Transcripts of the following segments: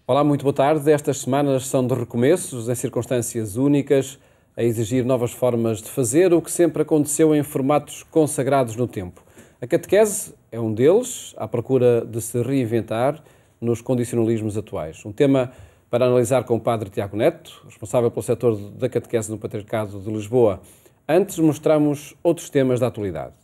Olá, muito boa tarde. Estas semanas são de recomeços, em circunstâncias únicas, a exigir novas formas de fazer o que sempre aconteceu em formatos consagrados no tempo. A catequese é um deles, à procura de se reinventar nos condicionalismos atuais. Um tema para analisar com o Padre Tiago Neto, responsável pelo setor da catequese no Patriarcado de Lisboa. Antes mostramos outros temas da atualidade.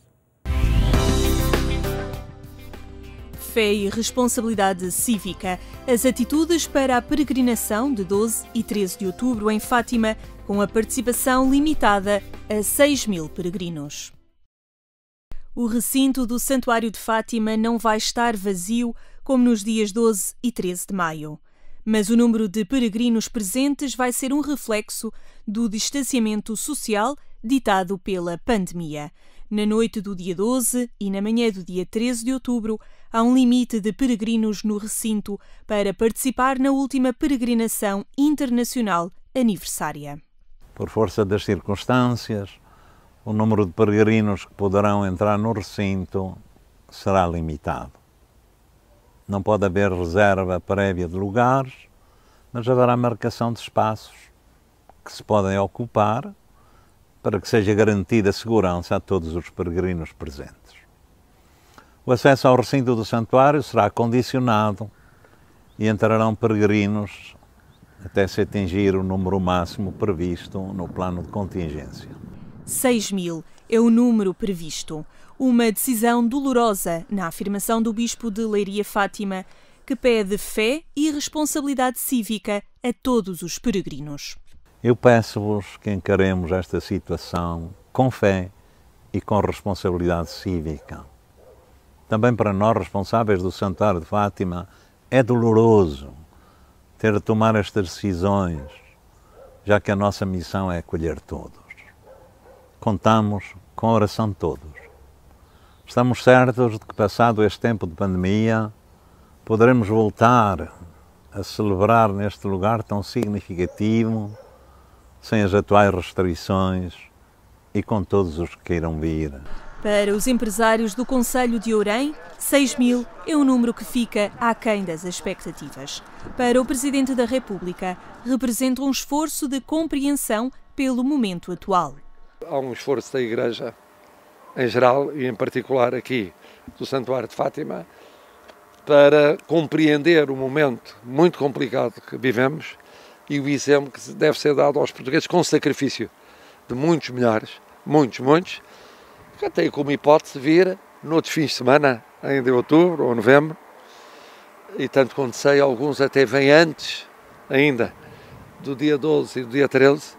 Fé e responsabilidade cívica. As atitudes para a peregrinação de 12 e 13 de outubro em Fátima, com a participação limitada a 6.000 peregrinos. O recinto do Santuário de Fátima não vai estar vazio como nos dias 12 e 13 de maio. Mas o número de peregrinos presentes vai ser um reflexo do distanciamento social ditado pela pandemia. Na noite do dia 12 e na manhã do dia 13 de outubro, há um limite de peregrinos no recinto para participar na última peregrinação internacional aniversária. Por força das circunstâncias, o número de peregrinos que poderão entrar no recinto será limitado. Não pode haver reserva prévia de lugares, mas haverá marcação de espaços que se podem ocupar para que seja garantida a segurança a todos os peregrinos presentes. O acesso ao recinto do santuário será condicionado e entrarão peregrinos até se atingir o número máximo previsto no plano de contingência. 6.000 é o número previsto. Uma decisão dolorosa na afirmação do Bispo de Leiria Fátima, que pede fé e responsabilidade cívica a todos os peregrinos. Eu peço-vos que encaremos esta situação com fé e com responsabilidade cívica. Também para nós, responsáveis do Santuário de Fátima, é doloroso ter de tomar estas decisões, já que a nossa missão é acolher todos. Contamos com a oração de todos. Estamos certos de que, passado este tempo de pandemia, poderemos voltar a celebrar neste lugar tão significativo, sem as atuais restrições e com todos os que queiram vir. Para os empresários do Concelho de Ourém, 6.000 é um número que fica aquém das expectativas. Para o Presidente da República, representa um esforço de compreensão pelo momento atual. Há um esforço da Igreja em geral e em particular aqui do Santuário de Fátima para compreender o momento muito complicado que vivemos e o exemplo que deve ser dado aos portugueses com sacrifício de muitos milhares, muitos, que têm como hipótese vir noutros fins de semana, ainda em outubro ou novembro, e tanto quanto sei, alguns até vêm antes ainda do dia 12 e do dia 13,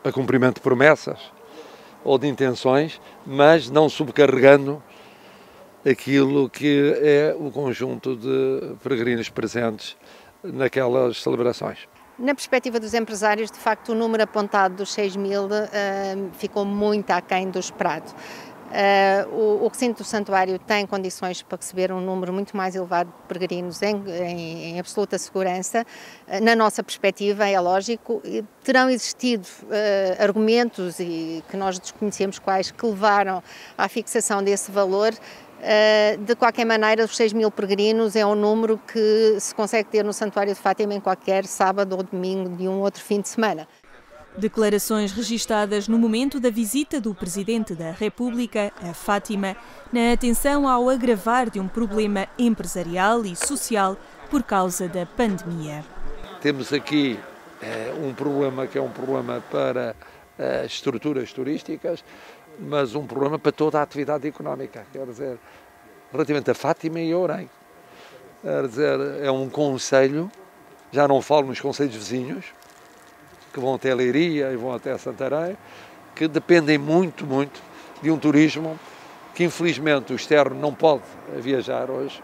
a cumprimento de promessas ou de intenções, mas não subcarregando aquilo que é o conjunto de peregrinos presentes naquelas celebrações. Na perspectiva dos empresários, de facto, o número apontado dos 6.000 ficou muito aquém do esperado. O recinto do santuário tem condições para receber um número muito mais elevado de peregrinos em absoluta segurança. Na nossa perspectiva, é lógico, terão existido argumentos e que nós desconhecemos quais que levaram à fixação desse valor. De qualquer maneira, os 6.000 peregrinos é um número que se consegue ter no Santuário de Fátima em qualquer sábado ou domingo de um outro fim de semana. Declarações registadas no momento da visita do Presidente da República a Fátima, na atenção ao agravar de um problema empresarial e social por causa da pandemia. Temos aqui um problema que é um problema para as estruturas turísticas, mas um problema para toda a atividade económica, quer dizer, relativamente a Fátima e a Ourém. Quer dizer, é um concelho, já não falo nos concelhos vizinhos, que vão até Leiria e vão até Santarém, que dependem muito de um turismo que infelizmente o externo não pode viajar hoje.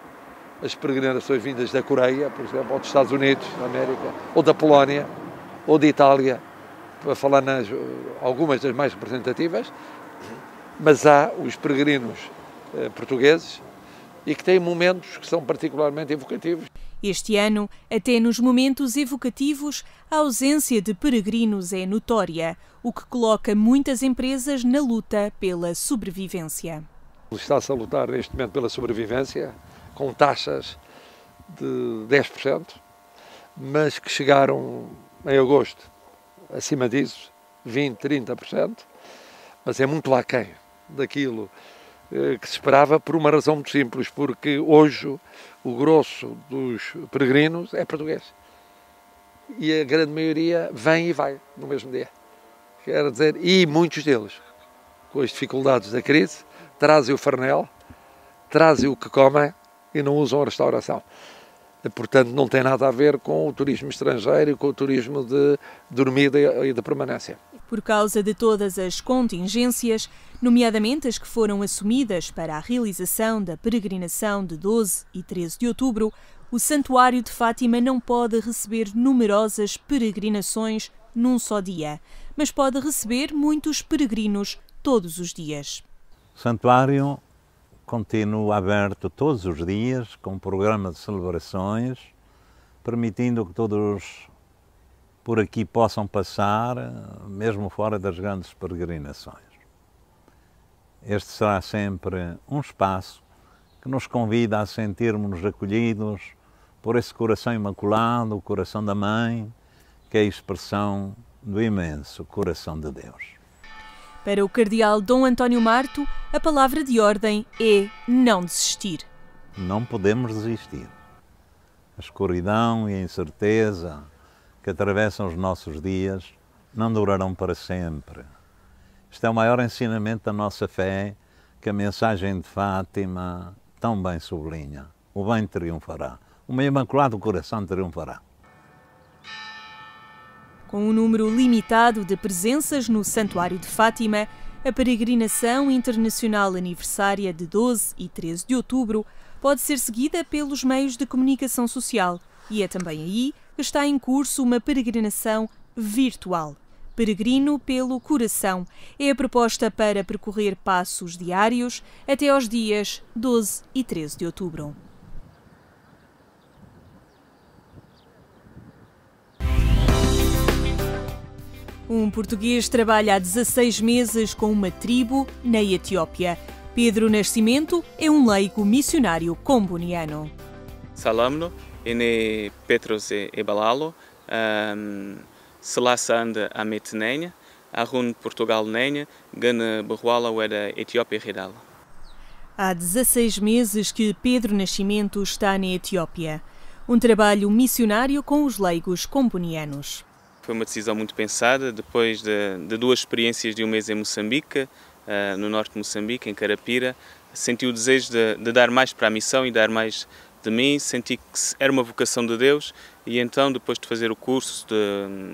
As peregrinações vindas da Coreia, por exemplo, ou dos Estados Unidos da América, ou da Polónia, ou da Itália, para falar algumas das mais representativas, mas há os peregrinos portugueses e que têm momentos que são particularmente evocativos. Este ano, até nos momentos evocativos, a ausência de peregrinos é notória, o que coloca muitas empresas na luta pela sobrevivência. Está-se a lutar neste momento pela sobrevivência, com taxas de 10%, mas que chegaram em agosto acima disso, 20%, 30%, mas é muito aquém daquilo que se esperava por uma razão muito simples, porque hoje o grosso dos peregrinos é português. E a grande maioria vem e vai no mesmo dia. Quer dizer, e muitos deles, com as dificuldades da crise, trazem o farnel, trazem o que comem e não usam a restauração. Portanto, não tem nada a ver com o turismo estrangeiro e com o turismo de dormida e de permanência. Por causa de todas as contingências, nomeadamente as que foram assumidas para a realização da peregrinação de 12 e 13 de outubro, o Santuário de Fátima não pode receber numerosas peregrinações num só dia, mas pode receber muitos peregrinos todos os dias. O Santuário continua aberto todos os dias, com um programa de celebrações, permitindo que todos por aqui possam passar, mesmo fora das grandes peregrinações. Este será sempre um espaço que nos convida a sentirmos-nos acolhidos por esse coração imaculado, o coração da Mãe, que é a expressão do imenso coração de Deus. Para o cardeal Dom António Marto, a palavra de ordem é não desistir. Não podemos desistir. A escuridão e a incerteza que atravessam os nossos dias não durarão para sempre. Este é o maior ensinamento da nossa fé que a mensagem de Fátima tão bem sublinha. O bem triunfará. O meu imaculado coração triunfará. Com um número limitado de presenças no Santuário de Fátima, a peregrinação internacional aniversária de 12 e 13 de outubro pode ser seguida pelos meios de comunicação social e é também aí que está em curso uma peregrinação virtual. Peregrino pelo Coração é a proposta para percorrer passos diários até aos dias 12 e 13 de outubro. Um português trabalha há 16 meses com uma tribo na Etiópia. Pedro Nascimento é um leigo missionário comboniano. Salamno, ene Petros e Balalo, Selasand Ametnenha, Arun Portugal Nenha, Gana Barruala Ueda Etiópia Redal. Há 16 meses que Pedro Nascimento está na Etiópia. Um trabalho missionário com os leigos combonianos. Foi uma decisão muito pensada, depois de duas experiências de um mês em Moçambique, no norte de Moçambique, em Carapira. Senti o desejo de dar mais para a missão e dar mais de mim, senti que era uma vocação de Deus e então, depois de fazer o curso,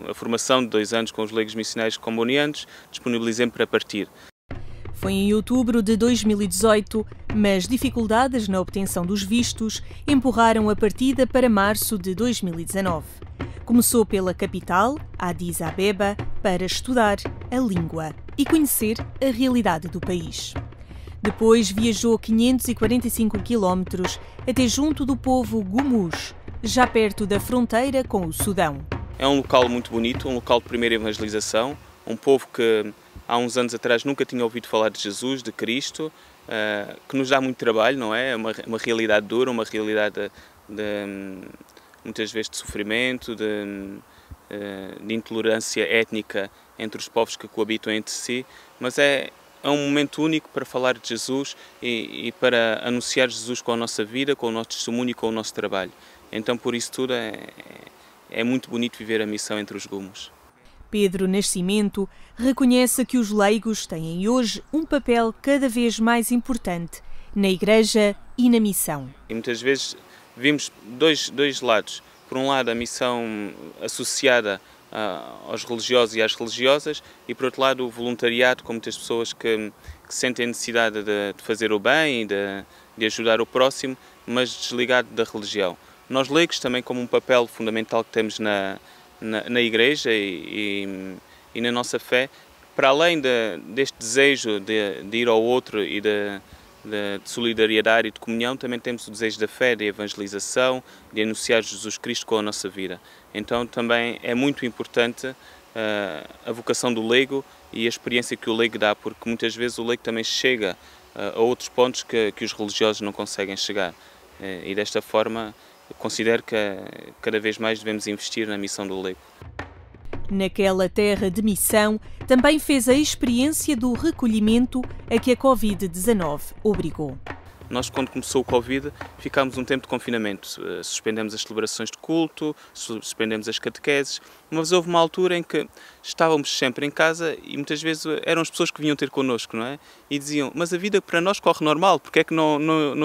a formação de 2 anos com os leigos missionários combonianos, disponibilizei-me para partir. Foi em outubro de 2018, mas dificuldades na obtenção dos vistos empurraram a partida para março de 2019. Começou pela capital, Addis Abeba, para estudar a língua e conhecer a realidade do país. Depois viajou 545 quilómetros até junto do povo Gumuz, já perto da fronteira com o Sudão. É um local muito bonito, um local de primeira evangelização, um povo que há uns anos atrás nunca tinha ouvido falar de Jesus, de Cristo, que nos dá muito trabalho, não é? É uma realidade dura, uma realidade muitas vezes de sofrimento, de intolerância étnica entre os povos que coabitam entre si, mas é um momento único para falar de Jesus e para anunciar Jesus com a nossa vida, com o nosso testemunho e com o nosso trabalho. Então, por isso tudo, é muito bonito viver a missão entre os Gumuz. Pedro Nascimento reconhece que os leigos têm hoje um papel cada vez mais importante na Igreja e na missão. E muitas vezes vimos dois lados. Por um lado, a missão associada aos religiosos e às religiosas e, por outro lado, o voluntariado, com muitas pessoas que sentem a necessidade de fazer o bem e de ajudar o próximo, mas desligado da religião. Nós leigos também como um papel fundamental que temos na Igreja e na nossa fé, para além deste desejo de ir ao outro e de solidariedade e de comunhão, também temos o desejo da fé, de evangelização, de anunciar Jesus Cristo com a nossa vida. Então também é muito importante a vocação do leigo e a experiência que o leigo dá, porque muitas vezes o leigo também chega a outros pontos que os religiosos não conseguem chegar. E desta forma considero que cada vez mais devemos investir na missão do leigo. Naquela terra de missão, também fez a experiência do recolhimento a que a Covid-19 obrigou. Nós, quando começou o Covid, ficámos um tempo de confinamento. Suspendemos as celebrações de culto, suspendemos as catequeses, mas houve uma altura em que estávamos sempre em casa e muitas vezes eram as pessoas que vinham ter connosco, não é? E diziam, mas a vida para nós corre normal, porque é que não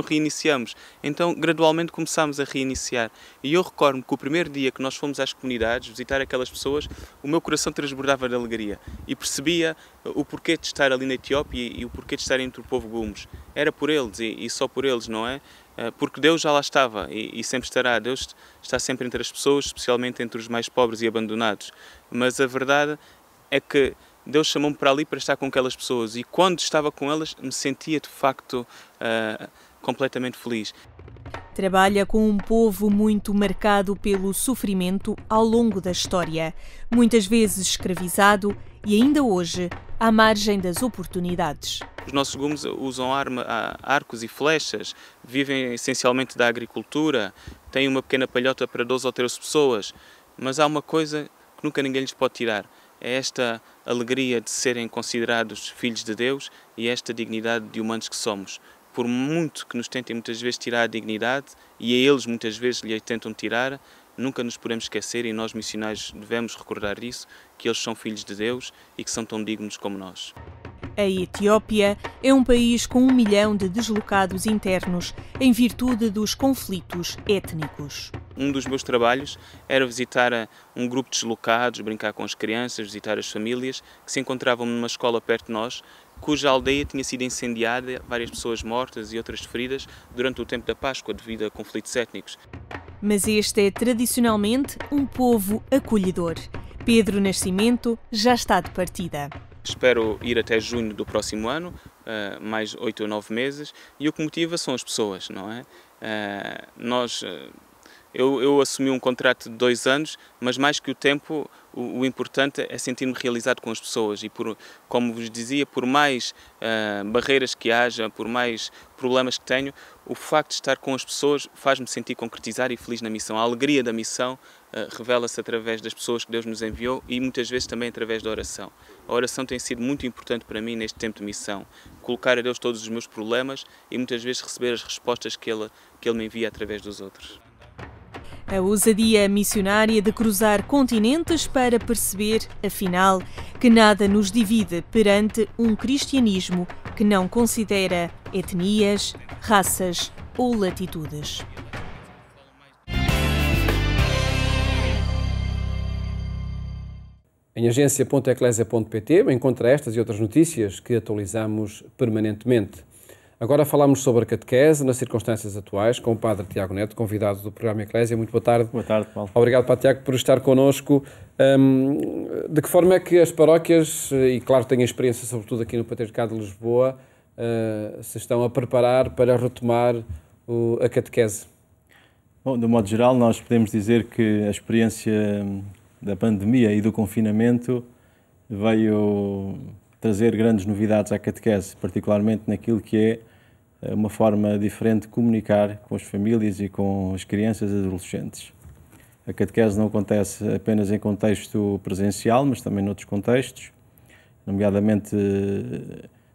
reiniciamos? Então, gradualmente começámos a reiniciar. E eu recordo-me que o primeiro dia que nós fomos às comunidades, visitar aquelas pessoas, o meu coração transbordava de alegria e percebia o porquê de estar ali na Etiópia e o porquê de estar entre o povo Gumes. Era por eles e só por eles, não é? Porque Deus já lá estava e sempre estará. Deus está sempre entre as pessoas, especialmente entre os mais pobres e abandonados. Mas a verdade é que Deus chamou-me para ali para estar com aquelas pessoas e quando estava com elas me sentia de facto completamente feliz. Trabalha com um povo muito marcado pelo sofrimento ao longo da história, muitas vezes escravizado e ainda hoje à margem das oportunidades. Os nossos Gumes usam arcos e flechas, vivem essencialmente da agricultura, têm uma pequena palhota para 12 ou 13 pessoas, mas há uma coisa que nunca ninguém lhes pode tirar, é esta alegria de serem considerados filhos de Deus e esta dignidade de humanos que somos. Por muito que nos tentem muitas vezes tirar a dignidade, e a eles muitas vezes lhe tentam tirar, nunca nos podemos esquecer, e nós missionários devemos recordar isso, que eles são filhos de Deus e que são tão dignos como nós. A Etiópia é um país com 1 milhão de deslocados internos em virtude dos conflitos étnicos. Um dos meus trabalhos era visitar um grupo de deslocados, brincar com as crianças, visitar as famílias que se encontravam numa escola perto de nós, cuja aldeia tinha sido incendiada, várias pessoas mortas e outras feridas durante o tempo da Páscoa devido a conflitos étnicos. Mas este é tradicionalmente um povo acolhedor. Pedro Nascimento já está de partida. Espero ir até junho do próximo ano, mais 8 ou 9 meses, e o que motiva são as pessoas, não é? Eu assumi um contrato de 2 anos, mas mais que o tempo, o importante é sentir-me realizado com as pessoas e, como vos dizia, por mais barreiras que haja, por mais problemas que tenho, o facto de estar com as pessoas faz-me sentir concretizar e feliz na missão. A alegria da missão revela-se através das pessoas que Deus nos enviou e muitas vezes também através da oração. A oração tem sido muito importante para mim neste tempo de missão. Colocar a Deus todos os meus problemas e muitas vezes receber as respostas que Ele me envia através dos outros. A ousadia missionária de cruzar continentes para perceber, afinal, que nada nos divide perante um cristianismo que não considera etnias, raças ou latitudes. Em agência.eclesia.pt encontra estas e outras notícias que atualizamos permanentemente. Agora falamos sobre a catequese nas circunstâncias atuais com o Padre Tiago Neto, convidado do programa Eclésia. Muito boa tarde. Boa tarde, Paulo. Obrigado, Padre Tiago, por estar connosco. De que forma é que as paróquias, e claro tenho experiência sobretudo aqui no Patriarcado de Lisboa, se estão a preparar para retomar a catequese? Bom, de modo geral, nós podemos dizer que a experiência da pandemia e do confinamento veio trazer grandes novidades à catequese, particularmente naquilo que é uma forma diferente de comunicar com as famílias e com as crianças e adolescentes. A catequese não acontece apenas em contexto presencial, mas também noutros contextos, nomeadamente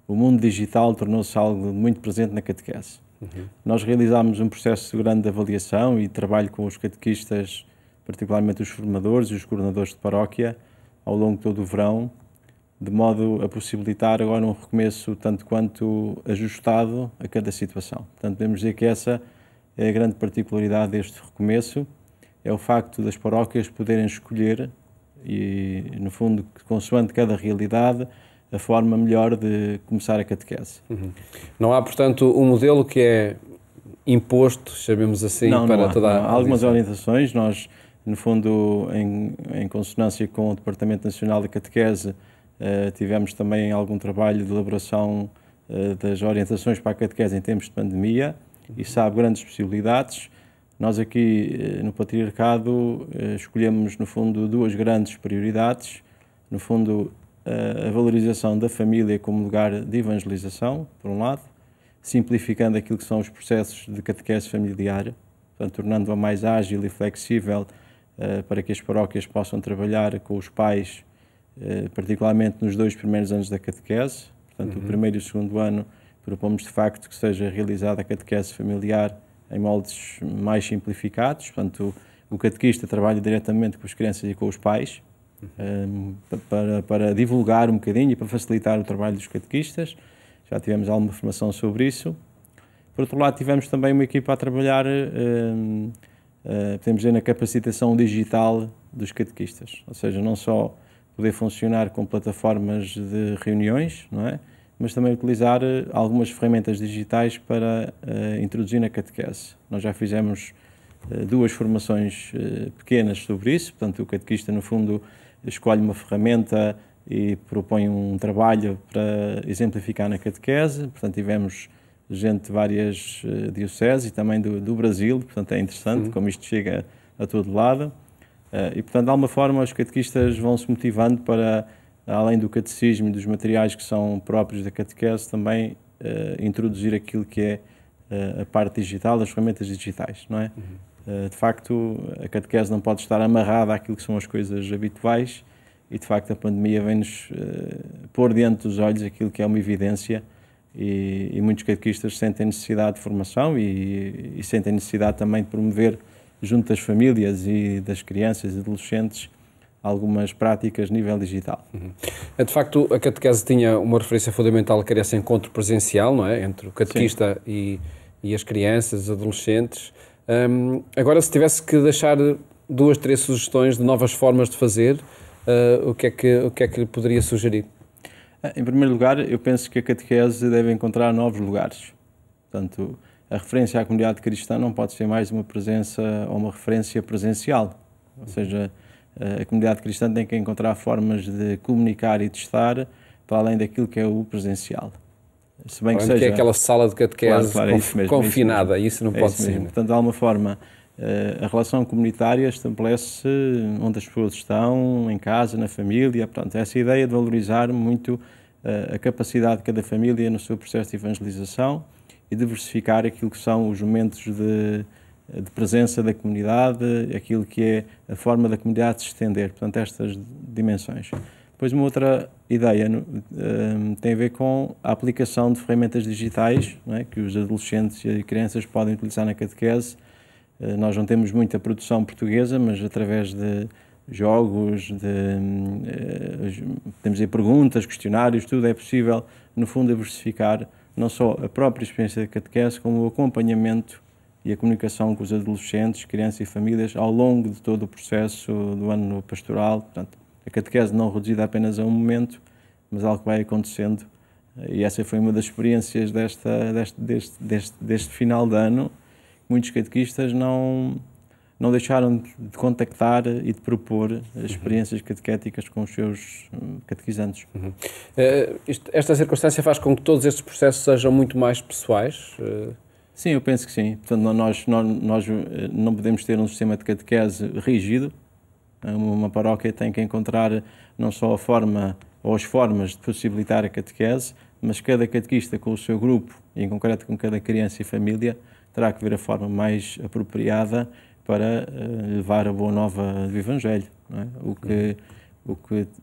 o mundo digital tornou-se algo muito presente na catequese. Nós realizámos um processo grande de avaliação e trabalho com os catequistas, particularmente os formadores e os coordenadores de paróquia, ao longo de todo o verão, de modo a possibilitar agora um recomeço tanto quanto ajustado a cada situação. Portanto, podemos dizer que essa é a grande particularidade deste recomeço, é o facto das paróquias poderem escolher e, no fundo, consoante cada realidade, a forma melhor de começar a catequese. Não há, portanto, um modelo que é imposto, chamemos assim, para toda a... Há algumas orientações. Nós, no fundo, em consonância com o Departamento Nacional da Catequese, tivemos também algum trabalho de elaboração das orientações para a catequese em tempos de pandemia e sabe grandes possibilidades. Nós aqui no Patriarcado escolhemos, no fundo, 2 grandes prioridades. No fundo, a valorização da família como lugar de evangelização, por um lado, simplificando aquilo que são os processos de catequese familiar, ou portanto, tornando-a mais ágil e flexível para que as paróquias possam trabalhar com os pais, particularmente nos 2 primeiros anos da catequese. Portanto, o primeiro e o segundo ano propomos de facto que seja realizada a catequese familiar em moldes mais simplificados. Portanto, o catequista trabalha diretamente com as crianças e com os pais para divulgar um bocadinho e para facilitar o trabalho dos catequistas. Já tivemos alguma formação sobre isso. Por outro lado, tivemos também uma equipa a trabalhar, podemos dizer, na capacitação digital dos catequistas. Ou seja, não só poder funcionar com plataformas de reuniões, não é? Mas também utilizar algumas ferramentas digitais para introduzir na catequese. Nós já fizemos 2 formações pequenas sobre isso, portanto, o catequista, no fundo, escolhe uma ferramenta e propõe um trabalho para exemplificar na catequese. Portanto, tivemos gente de várias dioceses e também do Brasil, portanto, é interessante como isto chega a todo lado. E, portanto, de alguma forma, os catequistas vão-se motivando para, além do catecismo e dos materiais que são próprios da catequese, também introduzir aquilo que é a parte digital, as ferramentas digitais, não é? De facto, a catequese não pode estar amarrada àquilo que são as coisas habituais e, de facto, a pandemia vem-nos pôr diante dos olhos aquilo que é uma evidência e muitos catequistas sentem necessidade de formação e sentem necessidade também de promover, junto das famílias e das crianças e adolescentes, algumas práticas a nível digital. De facto, a catequese tinha uma referência fundamental que era esse encontro presencial, não é? Entre o catequista e as crianças, os adolescentes. Agora, se tivesse que deixar 2, 3 sugestões de novas formas de fazer, o que é que lhe poderia sugerir? Em primeiro lugar, eu penso que a catequese deve encontrar novos lugares. Portanto, a referência à comunidade cristã não pode ser mais uma presença ou uma referência presencial. Ou seja, a comunidade cristã tem que encontrar formas de comunicar e de estar para além daquilo que é o presencial. Se bem que seja... que é aquela sala de catequese confinada, isso não pode ser. Portanto, de alguma forma, a relação comunitária estabelece onde as pessoas estão, em casa, na família. Portanto, essa ideia de valorizar muito a capacidade de cada família no seu processo de evangelização e diversificar aquilo que são os momentos de presença da comunidade, aquilo que é a forma da comunidade de se estender. Portanto, estas dimensões. Depois, uma outra ideia tem a ver com a aplicação de ferramentas digitais, não é, que os adolescentes e crianças podem utilizar na catequese. Nós não temos muita produção portuguesa, mas através de jogos, temos aí perguntas, questionários, tudo é possível, no fundo, diversificar não só a própria experiência da catequese, como o acompanhamento e a comunicação com os adolescentes, crianças e famílias ao longo de todo o processo do ano pastoral. Portanto, a catequese não reduzida apenas a um momento, mas algo que vai acontecendo. E essa foi uma das experiências deste final de ano. Muitos catequistas não deixaram de contactar e de propor experiências catequéticas com os seus catequizandos. Esta circunstância faz com que todos estes processos sejam muito mais pessoais? Sim, eu penso que sim. Portanto, nós não podemos ter um sistema de catequese rígido. Uma paróquia tem que encontrar não só a forma ou as formas de possibilitar a catequese, mas cada catequista com o seu grupo, e em concreto com cada criança e família, terá que ver a forma mais apropriada para levar a boa nova do Evangelho. Não é?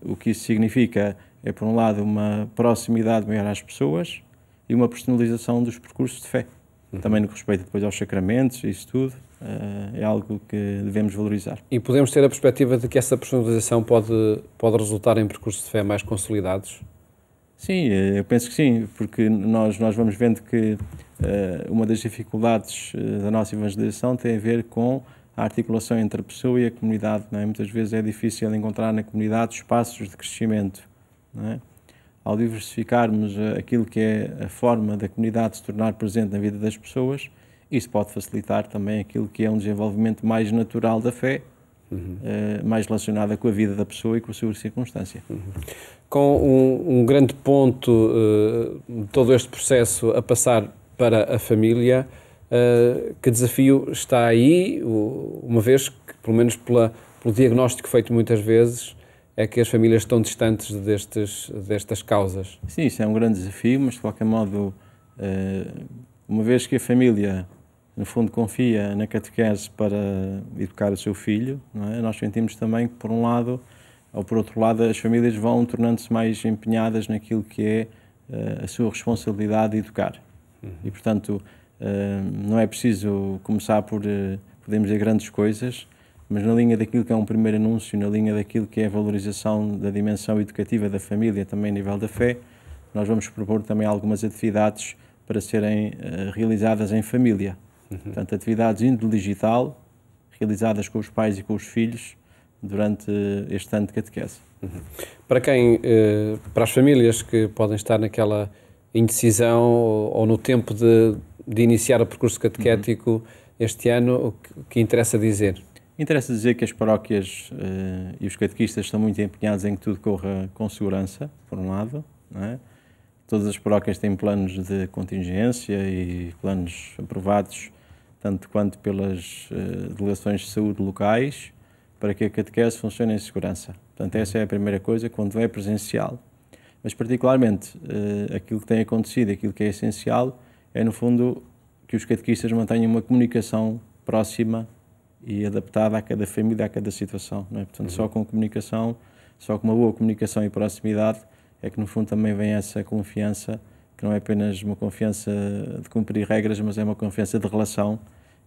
O que isso significa é, por um lado, uma proximidade maior às pessoas e uma personalização dos percursos de fé. Também no que respeita depois aos sacramentos, isso tudo, é algo que devemos valorizar. E podemos ter a perspectiva de que essa personalização pode resultar em percursos de fé mais consolidados? Sim, eu penso que sim, porque nós vamos vendo que uma das dificuldades da nossa evangelização tem a ver com a articulação entre a pessoa e a comunidade. Não é? Muitas vezes é difícil encontrar na comunidade espaços de crescimento. Não é? Ao diversificarmos aquilo que é a forma da comunidade se tornar presente na vida das pessoas, isso pode facilitar também aquilo que é um desenvolvimento mais natural da fé, mais relacionada com a vida da pessoa e com a sua circunstância. Com um grande ponto de todo este processo a passar para a família, que desafio está aí, uma vez que, pelo menos pelo diagnóstico feito muitas vezes, é que as famílias estão distantes destas causas? Sim, isso é um grande desafio, mas de qualquer modo, uma vez que a família no fundo, confia na catequese para educar o seu filho, não é? Nós sentimos também que, por um lado, ou por outro lado, as famílias vão tornando-se mais empenhadas naquilo que é a sua responsabilidade de educar. E, portanto, não é preciso começar por, podemos dizer, grandes coisas, mas na linha daquilo que é um primeiro anúncio, na linha daquilo que é a valorização da dimensão educativa da família, também a nível da fé, nós vamos propor também algumas atividades para serem realizadas em família. Portanto, atividades índole digital, realizadas com os pais e com os filhos durante este ano de catequese. Para para as famílias que podem estar naquela indecisão ou no tempo de iniciar o percurso catequético este ano, o que interessa dizer? Interessa dizer que as paróquias e os catequistas estão muito empenhados em que tudo corra com segurança, por um lado, não é? Todas as paróquias têm planos de contingência e planos aprovados tanto quanto pelas delegações de saúde locais, para que a catequese funcione em segurança. Portanto, essa é a primeira coisa quando é presencial. Mas, particularmente, aquilo que tem acontecido, aquilo que é essencial, é, no fundo, que os catequistas mantenham uma comunicação próxima e adaptada a cada família, a cada situação, não é? Portanto, só com comunicação, só com uma boa comunicação e proximidade, é que, no fundo, também vem essa confiança, que não é apenas uma confiança de cumprir regras, mas é uma confiança de relação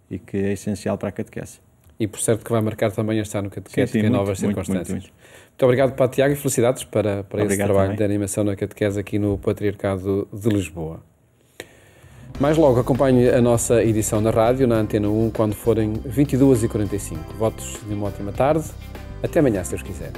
e que é essencial para a catequese. E por certo que vai marcar também este ano catequético em novas circunstâncias. Muito. Muito obrigado, Padre Tiago, e felicidades para esse trabalho também de animação na catequese aqui no Patriarcado de Lisboa. Mais logo acompanhe a nossa edição na rádio, na Antena 1, quando forem 22h45. Votos de uma ótima tarde. Até amanhã, se Deus quiser.